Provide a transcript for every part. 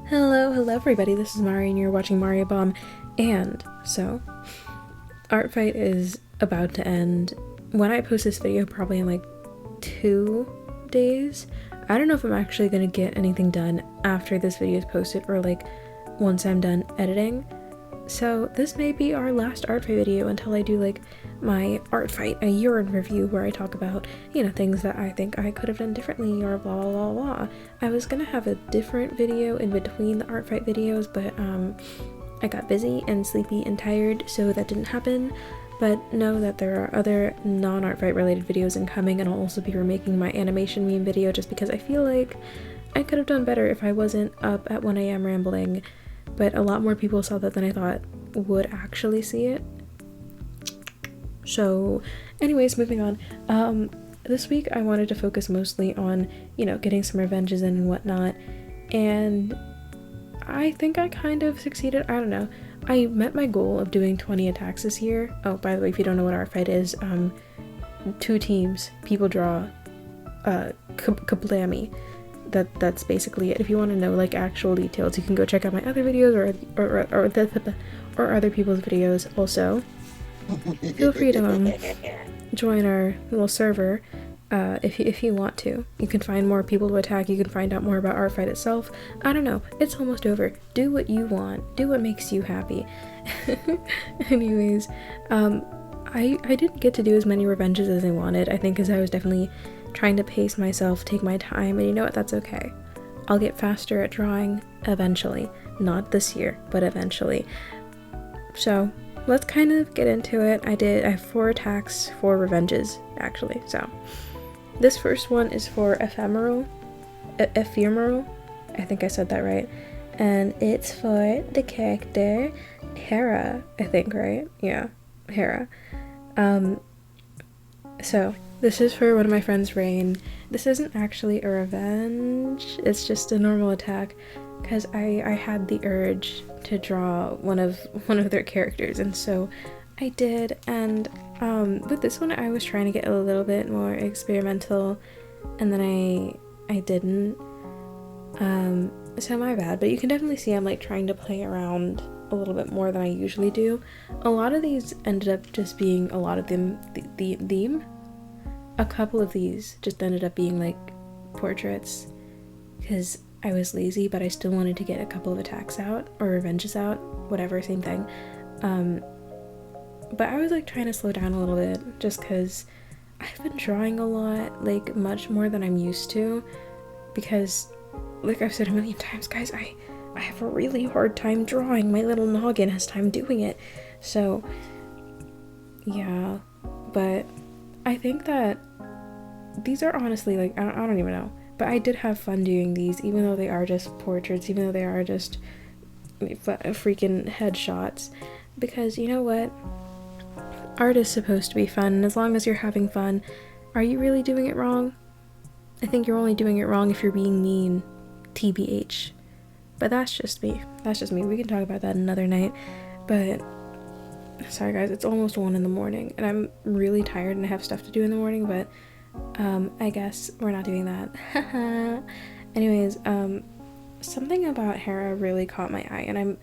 Hello everybody, this is Mari and you're watching Mxribomb. And so, Art Fight is about to end. When I post this video, probably in like 2 days. I don't know if I'm actually gonna get anything done after this video is posted or like once I'm done editing. So this may be our last Art Fight video until I do like my Art Fight a year in review where I talk about, you know, things that I think I could have done differently or blah blah blah blah. I was gonna have a different video in between the Art Fight videos, but I got busy and sleepy and tired, so that didn't happen. But know that there are other non-Art Fight related videos incoming, and I'll also be remaking my animation meme video just because I feel like I could have done better if I wasn't up at 1 a.m. rambling. But a lot more people saw that than I thought would actually see it. So anyways, moving on. This week I wanted to focus mostly on, you know, getting some revenges in and whatnot. And I think I kind of succeeded. I don't know. I met my goal of doing 20 attacks this year. Oh, by the way, if you don't know what Art Fight is, 2 teams, people draw, kablammy. That's basically it. If you want to know like actual details, you can go check out my other videos or other people's videos. Also, feel free to join our little server if you want to. You can find more people to attack. You can find out more about Art Fight itself. I don't know. It's almost over. Do what you want. Do what makes you happy. Anyways, I didn't get to do as many revenges as I wanted. I think because I was definitely trying to pace myself, take my time, and you know what, that's okay. I'll get faster at drawing eventually. Not this year, but eventually. So let's kind of get into it. I have 4 attacks, 4 revenges actually. So this first one is for ephemeral, I think I said that right, and it's for the character Hera, I think, right? Yeah, Hera. So this is for one of my friends, Rain. This isn't actually a revenge, it's just a normal attack because I had the urge to draw one of their characters, and so I did. And with this one I was trying to get a little bit more experimental, and then I didn't. So my bad, but you can definitely see I'm like trying to play around a little bit more than I usually do. A lot of these ended up just being a lot of them a couple of these just ended up being like portraits because I was lazy, but I still wanted to get a couple of attacks out or revenges out, whatever, same thing. But I was like trying to slow down a little bit just because I've been drawing a lot, like much more than I'm used to, because like I've said a million times, guys, I have a really hard time drawing. My little noggin has time doing it. So yeah, but I think that these are honestly like, I don't even know, but I did have fun doing these, even though they are just portraits, even though they are just freaking headshots, because you know what, art is supposed to be fun, and as long as you're having fun, are you really doing it wrong? I think you're only doing it wrong if you're being mean, TBH. But that's just me. We can talk about that another night. But sorry guys, it's almost 1 in the morning and I'm really tired and I have stuff to do in the morning, but I guess we're not doing that. Anyways, something about Hera really caught my eye, and I'm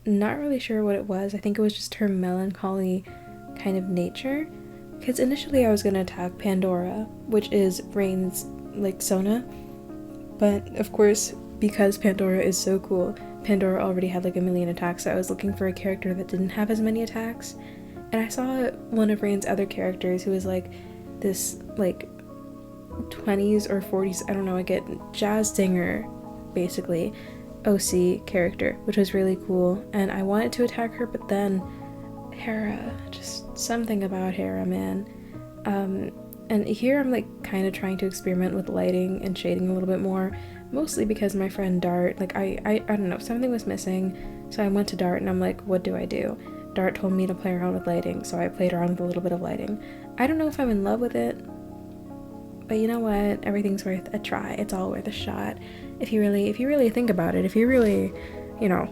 not really sure what it was. I think it was just her melancholy kind of nature, because initially I was gonna attack Pandora, which is Rain's like Sona, but of course because Pandora is so cool, Pandora already had like 1,000,000 attacks, so I was looking for a character that didn't have as many attacks. And I saw one of Rain's other characters who was like this like 20s or 40s, I don't know, I get jazz singer, basically, OC character, which was really cool. And I wanted to attack her, but then Hera, just something about Hera, man. And here I'm like kind of trying to experiment with lighting and shading a little bit more, mostly because my friend Dart, like I don't know, something was missing, so I went to Dart and I'm like, what do I do? Dart told me to play around with lighting, so I played around with a little bit of lighting. I don't know if I'm in love with it, but you know what, everything's worth a try. It's all worth a shot if you really think about it. If you really, you know,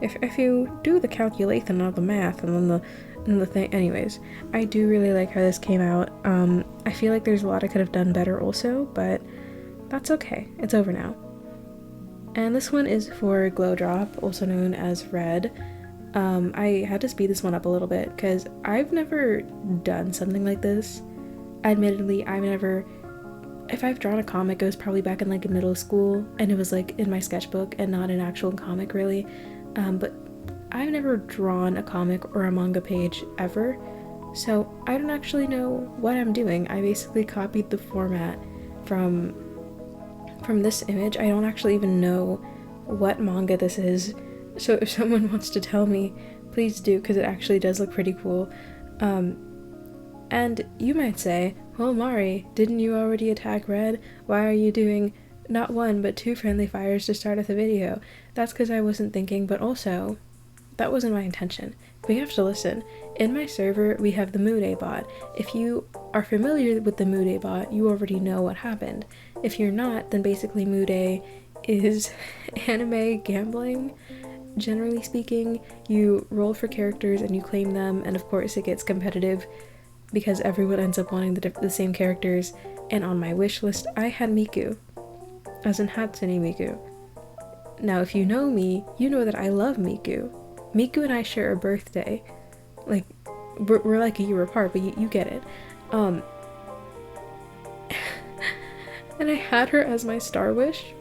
if you do the calculation of the math and then the thing. Anyways, I do really like how this came out. I feel like there's a lot I could have done better also, but that's okay. It's over now. And this one is for Glow Drop, also known as Red. I had to speed this one up a little bit because I've never done something like this. Admittedly, if I've drawn a comic, it was probably back in like middle school, and it was like in my sketchbook and not an actual comic really. But I've never drawn a comic or a manga page ever, so I don't actually know what I'm doing. I basically copied the format from this image. I don't actually even know what manga this is, so if someone wants to tell me, please do, because it actually does look pretty cool. And you might say, well, Mari, didn't you already attack Red? Why are you doing not one but 2 friendly fires to start off the video? That's because I wasn't thinking, but also, that wasn't my intention. We have to listen. In my server, we have the Mude bot. If you are familiar with the Mude bot, you already know what happened. If you're not, then basically Mude is anime gambling. Generally speaking, you roll for characters and you claim them, and of course it gets competitive because everyone ends up wanting the same characters. And on my wish list, I had Miku, as in Hatsune Miku. Now, if you know me, you know that I love Miku. Miku and I share a birthday. Like, we're like a year apart, but you get it. And I had her as my star wish,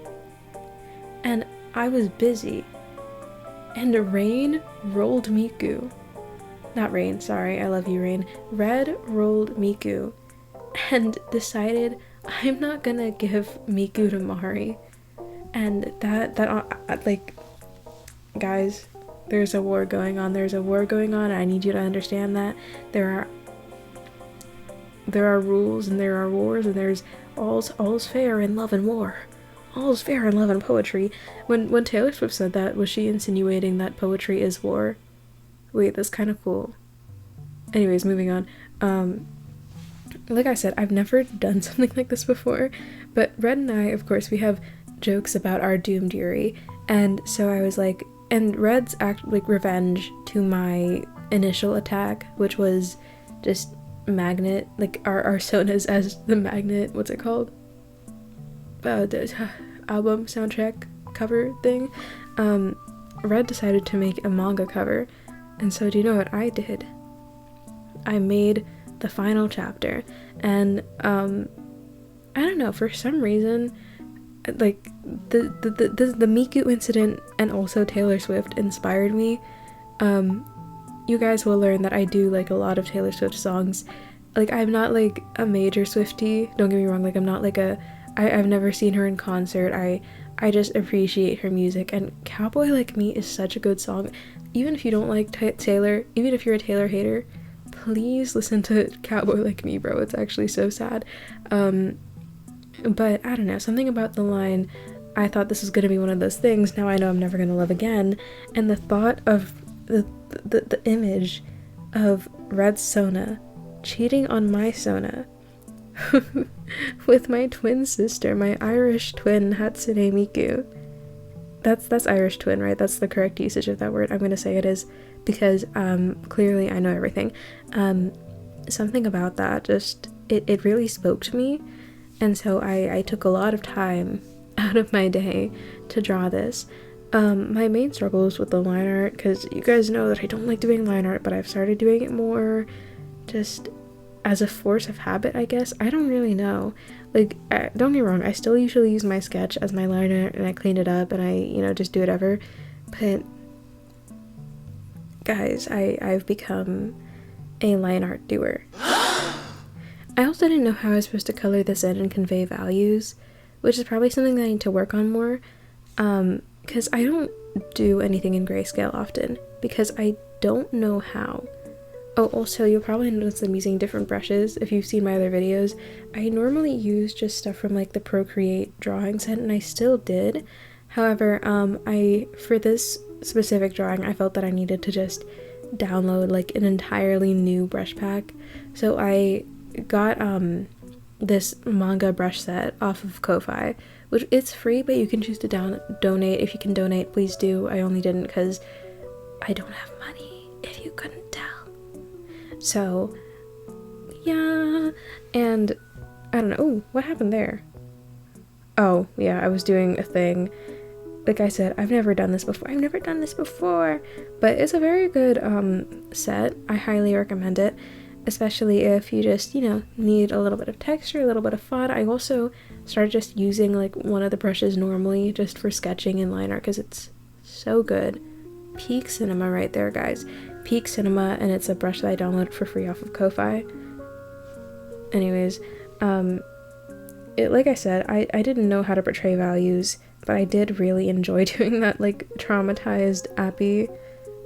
and I was busy. And Rain rolled Miku. Not Rain, sorry, I love you, Rain. Red rolled Miku and decided I'm not gonna give Miku to Mari. And that like, guys, there's a war going on. There's a war going on. I need you to understand that there are rules and there are wars, and there's all's fair in love and war. All's fair in love and poetry. When Taylor Swift said that, was she insinuating that poetry is war? Wait, that's kind of cool. Anyways, moving on. Like I said, I've never done something like this before, but Red and I, of course, we have jokes about our doomed Yuri, and so I was like, and Red's revenge to my initial attack, which was just magnet, like our sonas as the magnet, what's it called? The album soundtrack cover thing. Red decided to make a manga cover, and so do you know what I did? I made the final chapter, and I don't know, for some reason, like the Miku incident and also Taylor Swift inspired me. You guys will learn that I do like a lot of Taylor Swift songs. Like, I'm not like a major Swiftie, don't get me wrong, like I'm not like I've never seen her in concert. I just appreciate her music, and Cowboy Like Me is such a good song. Even if you don't like Taylor, even if you're a Taylor hater, please listen to Cowboy Like Me, bro. It's actually so sad. But I don't know, something about the line, I thought this was gonna be one of those things, now I know I'm never gonna love again, and the thought of the image of Red Sona cheating on my Sona with my twin sister, my Irish twin Hatsune Miku. That's Irish twin, right? That's the correct usage of that word. I'm gonna say it is, because clearly I know everything. Something about that just it really spoke to me, and so I took a lot of time out of my day to draw this. My main struggle is with the line art, because you guys know that I don't like doing line art, but I've started doing it more just as a force of habit, I guess. I don't really know. Like, don't get me wrong, I still usually use my sketch as my line art, and I clean it up, and I, just do whatever. But, guys, I've become a line art doer. I also didn't know how I was supposed to color this in and convey values, which is probably something that I need to work on more. Because I don't do anything in grayscale often, because I don't know how. Oh, also, you'll probably notice I'm using different brushes if you've seen my other videos. I normally use just stuff from like the Procreate drawing set, and I still did. However, for this specific drawing, I felt that I needed to just download like an entirely new brush pack. So I got this manga brush set off of Ko-Fi, which it's free, but you can choose to donate. If you can donate, please do. I only didn't because I don't have money, if you couldn't tell. So yeah, and I don't know. Ooh, what happened there? Oh yeah, I was doing a thing, like I said, I've never done this before, but it's a very good set. I highly recommend it, especially if you just, you know, need a little bit of texture, a little bit of fun. I also started just using like one of the brushes normally just for sketching and line art because it's so good. Peak Cinema right there, guys. Peak Cinema, and it's a brush that I downloaded for free off of Ko-Fi. Anyways, like I said, I didn't know how to portray values, but I did really enjoy doing that like traumatized Appy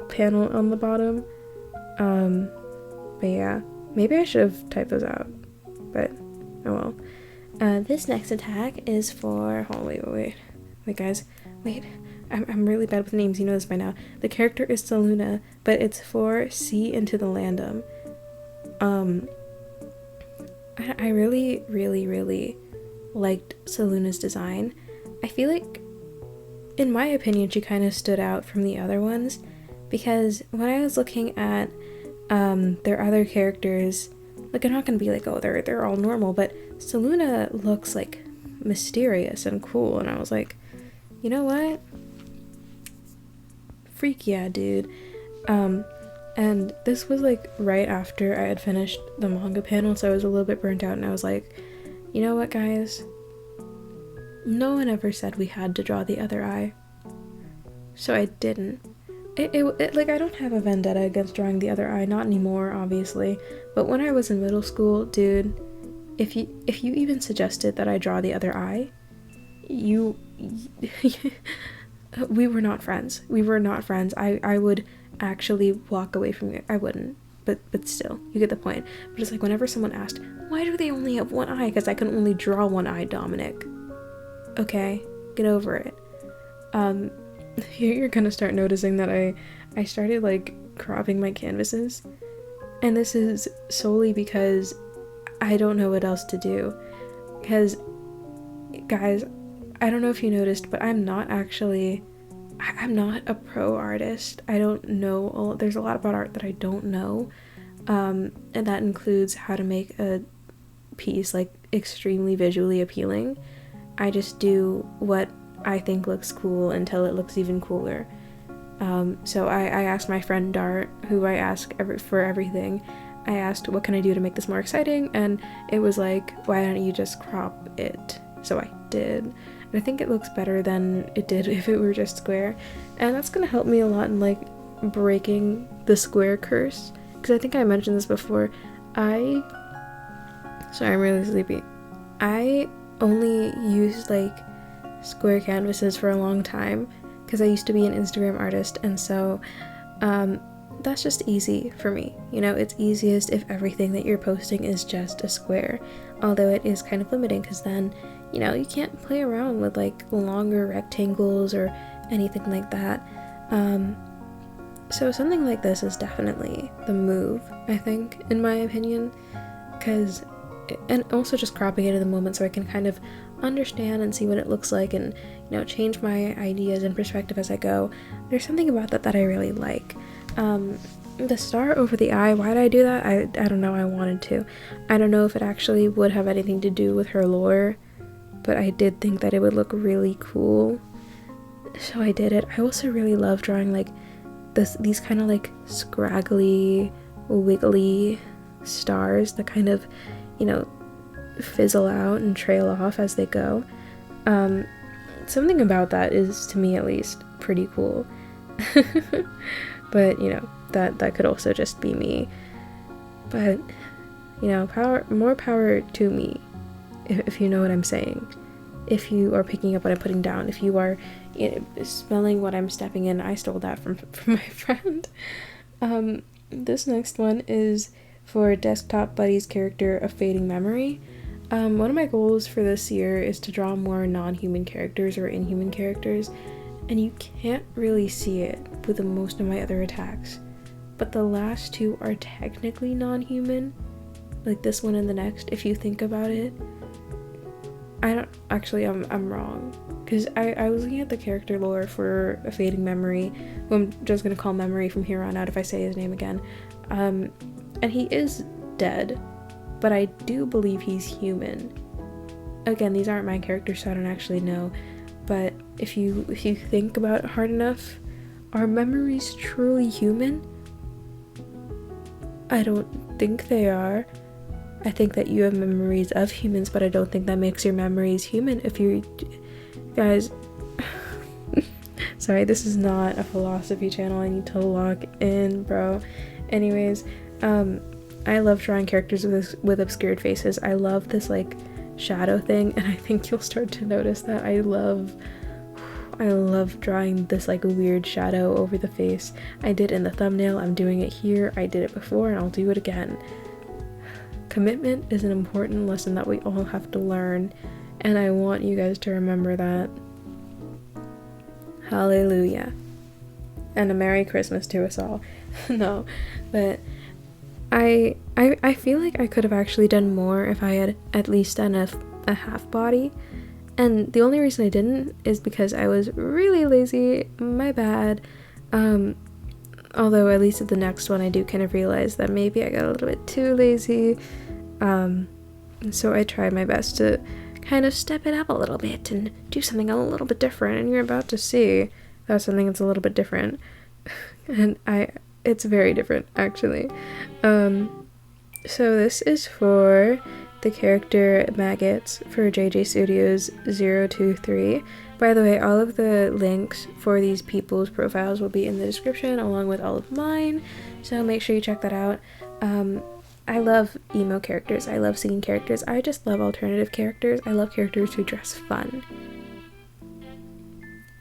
panel on the bottom. But yeah, maybe I should have typed those out, but oh well. This next attack is for, oh wait guys, I'm really bad with names, you know this by now. The character is Saluna, but it's for See Into the Landum. I really liked Saluna's design. I feel like, in my opinion, she kind of stood out from the other ones, because when I was looking at their other characters, like, I'm not gonna be like, oh, they're all normal, but Saluna looks like mysterious and cool, and I was like, you know what? Freak yeah, dude. And this was like right after I had finished the manga panel, so I was a little bit burnt out, and I was like, you know what, guys? No one ever said we had to draw the other eye, so I didn't. It like, I don't have a vendetta against drawing the other eye, not anymore, obviously, but when I was in middle school, dude, if you even suggested that I draw the other eye, we were not friends. I would actually walk away from you. I wouldn't, but still, you get the point. But it's like, whenever someone asked, why do they only have one eye? Because I can only draw one eye, Dominic. Okay, get over it. You're gonna start noticing that I started like cropping my canvases, and this is solely because I don't know what else to do. Because, guys, I don't know if you noticed, but I'm not a pro artist. I don't know, there's a lot about art that I don't know, and that includes how to make a piece like extremely visually appealing. I just do what I think looks cool until it looks even cooler. So I asked my friend Dart, who I ask for everything, I asked, what can I do to make this more exciting? And it was like, why don't you just crop it? So I did. And I think it looks better than it did if it were just square. And that's gonna help me a lot in like breaking the square curse. Because I think I mentioned this before. Sorry, I'm really sleepy. I only used like square canvases for a long time because I used to be an Instagram artist, and so that's just easy for me. You know, it's easiest if everything that you're posting is just a square, although it is kind of limiting because then, you know, you can't play around with like longer rectangles or anything like that. So something like this is definitely the move, I think, in my opinion, and also just cropping it in the moment so I can kind of understand and see what it looks like, and, you know, change my ideas and perspective as I go. There's something about that I really like. The star over the eye, why did I do that? I don't know, I wanted to. I don't know if it actually would have anything to do with her lore, but I did think that it would look really cool, so I did it. I also really love drawing like these kind of like scraggly, wiggly stars that kind of, you know, fizzle out and trail off as they go. Something about that is, to me at least, pretty cool. But, you know, that could also just be me. But, you know, more power to me, if you know what I'm saying. If you are picking up what I'm putting down, if you are, you know, smelling what I'm stepping in. I stole that from my friend. This next one is for Desktop Buddy's character of Fading Memory. One of my goals for this year is to draw more non-human characters or inhuman characters, and you can't really see it with most of my other attacks, but the last two are technically non-human, like this one and the next, if you think about it. I'm wrong, because I was looking at the character lore for A Fading Memory, who I'm just gonna call Memory from here on out if I say his name again, and he is dead, but I do believe he's human. Again, these aren't my characters, so I don't actually know, but if you think about it hard enough, are memories truly human? I don't think they are. I think that you have memories of humans, but I don't think that makes your memories human. If you guys, sorry, this is not a philosophy channel. I need to lock in, bro. Anyways, I love drawing characters with obscured faces. I love this like shadow thing, and I think you'll start to notice that I love drawing this like weird shadow over the face. I did in the thumbnail, I'm doing it here, I did it before, and I'll do it again. Commitment is an important lesson that we all have to learn, and I want you guys to remember that. Hallelujah. And a Merry Christmas to us all. No, but I feel like I could have actually done more if I had at least done a half body. And the only reason I didn't is because I was really lazy. My bad. Although at least at the next one I do kind of realize that maybe I got a little bit too lazy. So I tried my best to kind of step it up a little bit and do something a little bit different, and you're about to see something that's a little bit different. And it's very different actually. So this is for the character Maggots for JJ Studios 023. By the way, all of the links for these people's profiles will be in the description along with all of mine, so make sure you check that out. I love emo characters, I love singing characters, I just love alternative characters, I love characters who dress fun.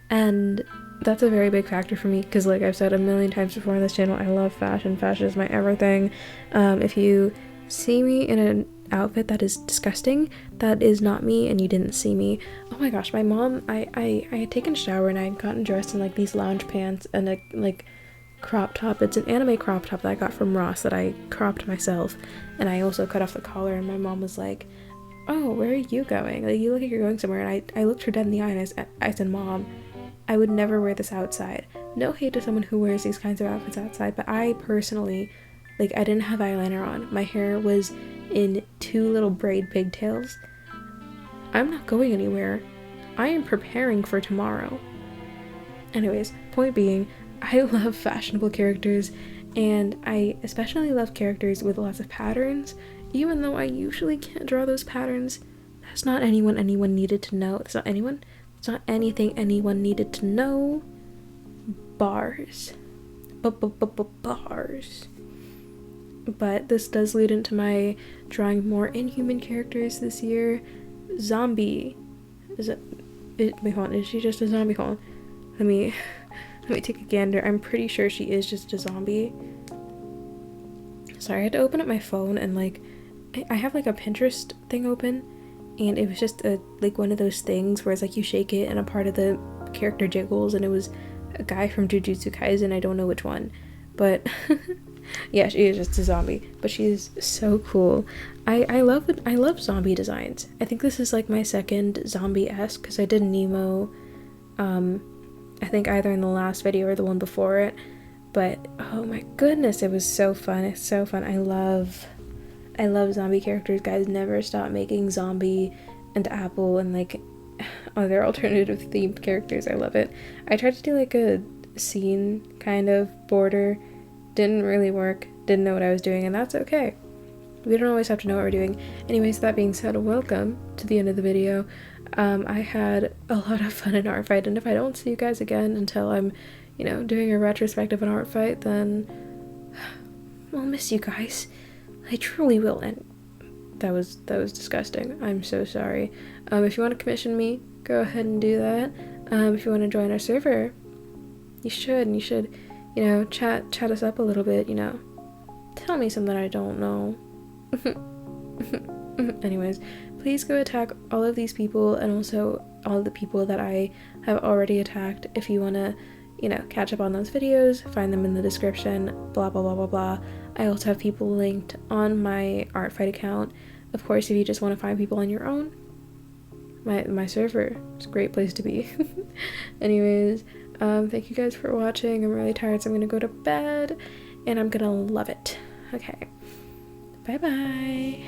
And that's a very big factor for me because, like I've said a million times before on this channel, I love fashion. Fashion is my everything. If you see me in an outfit that is disgusting, that is not me and you didn't see me. Oh my gosh, my mom, I had taken a shower and I had gotten dressed in like these lounge pants and a like crop top. It's an anime crop top that I got from Ross that I cropped myself, and I also cut off the collar, and my mom was like, oh, where are you going? Like, you look like you're going somewhere. And I looked her dead in the eye and I said, Mom, I would never wear this outside. No hate to someone who wears these kinds of outfits outside, but I personally, like, I didn't have eyeliner on. My hair was in 2 little braid pigtails. I'm not going anywhere. I am preparing for tomorrow. Anyways, point being, I love fashionable characters, and I especially love characters with lots of patterns, even though I usually can't draw those patterns. That's not anyone needed to know. It's not anything anyone needed to know. Bars. Bars. But this does lead into my drawing more inhuman characters this year. Zombie. Wait, hold on. Is she just a zombie? Hold on. Let me take a gander. I'm pretty sure she is just a zombie. Sorry, I had to open up my phone and like I have like a Pinterest thing open, and it was just like one of those things where it's like you shake it and a part of the character jiggles, and it was a guy from Jujutsu Kaisen. I don't know which one, but yeah, she is just a zombie, but she's so cool. I love zombie designs. I think this is like my second zombie-esque, because I did Nemo, I think either in the last video or the one before it, but oh my goodness, it was so fun. It's so fun. I love zombie characters, guys. Never stop making zombie and apple and like other alternative themed characters. I love it. I tried to do like a scene kind of border, didn't really work, didn't know what I was doing, and that's okay. We don't always have to know what we're doing. Anyways, that being said, welcome to the end of the video. I had a lot of fun in Art Fight, and if I don't see you guys again until I'm, you know, doing a retrospective on Art Fight, then I'll miss you guys. I truly will. And that was disgusting. I'm so sorry. If you want to commission me, go ahead and do that. If you want to join our server, you should, you know, chat us up a little bit, you know. Tell me something I don't know. Anyways, please go attack all of these people, and also all of the people that I have already attacked. If you want to, you know, catch up on those videos, find them in the description, blah blah blah blah blah. I also have people linked on my Art Fight account. Of course, if you just want to find people on your own, my server is a great place to be. Anyways, thank you guys for watching. I'm really tired, so I'm gonna go to bed, and I'm gonna love it. Okay, bye bye.